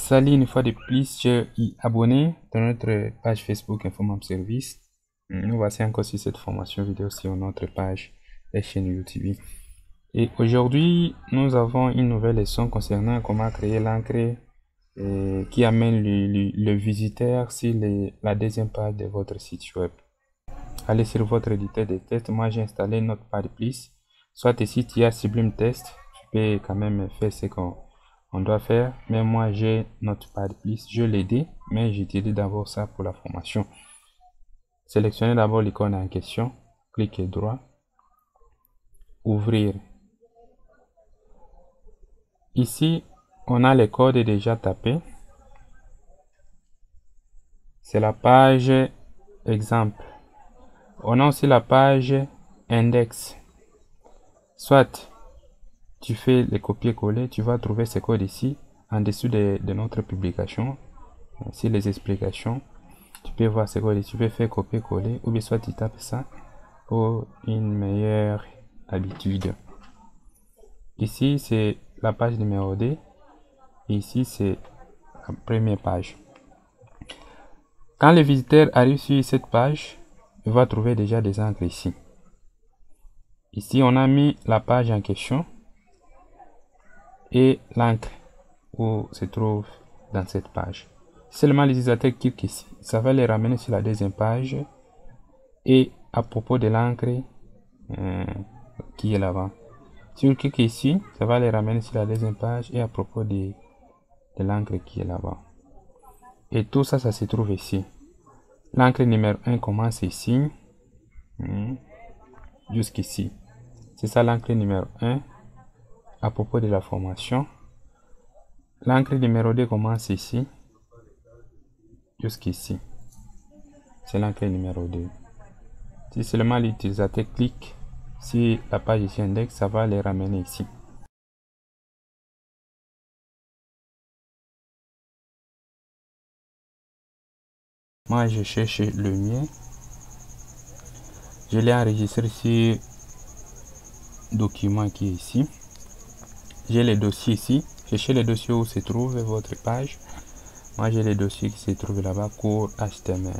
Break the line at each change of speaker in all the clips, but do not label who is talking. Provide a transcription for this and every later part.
Salut une fois de plus, je suis abonné dans notre page Facebook Infomam Service. Nous voici encore sur cette formation vidéo sur notre page et chaîne YouTube. Et aujourd'hui, nous avons une nouvelle leçon concernant comment créer l'encre qui amène le visiteur sur la deuxième page de votre site web. Allez sur votre éditeur de test. Moi, j'ai installé Notepad+. Soit ici, tu as Sublime Text. Tu peux quand même faire ce qu'on doit faire, mais moi j'ai Notepad+, je l'ai dit, mais j'utilise d'abord ça pour la formation. Sélectionnez d'abord l'icône en question, cliquez droit, ouvrir. Ici on a les codes déjà tapés, c'est la page exemple. On a aussi la page index. Soit tu fais les copier-coller, tu vas trouver ces codes ici en dessous de notre publication. Ici les explications, tu peux voir ces codes, tu peux faire copier-coller ou bien soit tu tapes ça pour une meilleure habitude. Ici c'est la page numéro 2 et ici c'est la première page. Quand le visiteur arrive sur cette page, il va trouver déjà des encres ici. Ici on a mis la page en question et l'encre où se trouve dans cette page. Seulement les utilisateurs cliquent ici, ça va les ramener sur la deuxième page et à propos de l'encre qui est là-bas. Si on clique ici, ça va les ramener sur la deuxième page et à propos de l'encre qui est là-bas. Et tout ça, ça se trouve ici. L'encre numéro 1 commence ici jusqu'ici. C'est ça l'encre numéro 1 à propos de la formation. L'encre numéro 2 commence ici jusqu'ici. C'est l'encre numéro 2. Si seulement l'utilisateur clique sur la page ici index, ça va les ramener ici. Moi je cherche le mien. Je l'ai enregistré sur document qui est ici. J'ai les dossiers ici. Cherchez les dossiers où se trouve votre page. Moi j'ai les dossiers qui se trouvent là-bas, cours HTML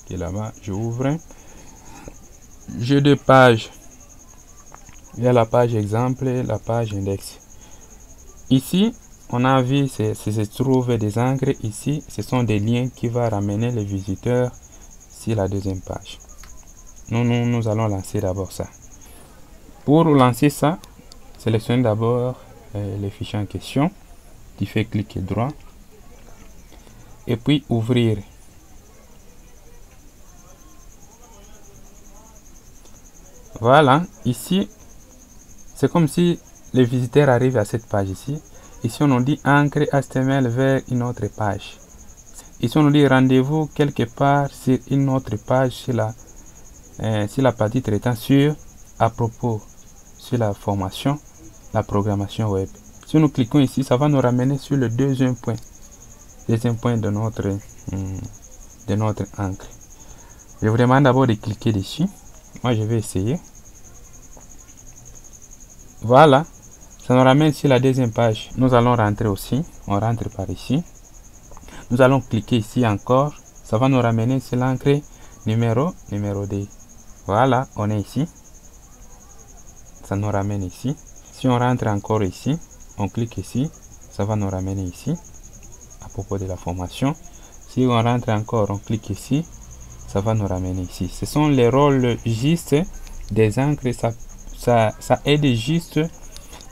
qui est là-bas. Je ouvre. J'ai deux pages. Il y a la page exemple et la page index. Ici on a vu se trouve des encres. Ici ce sont des liens qui vont ramener les visiteurs sur la deuxième page. Nous allons lancer d'abord ça. Pour lancer ça, sélectionnez d'abord les fichiers en question. Tu fais cliquer droit et puis ouvrir. Voilà, ici c'est comme si les visiteurs arrivent à cette page ici. Ici on nous dit encre HTML vers une autre page. Ici on nous dit rendez-vous quelque part sur une autre page sur la partie traitant sur à propos sur la formation, la programmation web. Si nous cliquons ici, ça va nous ramener sur le deuxième point de notre encre. Je vous demande d'abord de cliquer dessus. Moi je vais essayer. Voilà, ça nous ramène sur la deuxième page. Nous allons rentrer aussi. On rentre par ici. Nous allons cliquer ici encore. Ça va nous ramener sur l'encre numéro 2. Voilà, on est ici. Ça nous ramène ici. Si on rentre encore ici, on clique ici, ça va nous ramener ici à propos de la formation. Si on rentre encore, on clique ici, ça va nous ramener ici. Ce sont les rôles juste des encres. Ça aide juste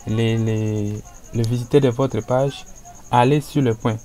les visiteurs de votre page à aller sur le point.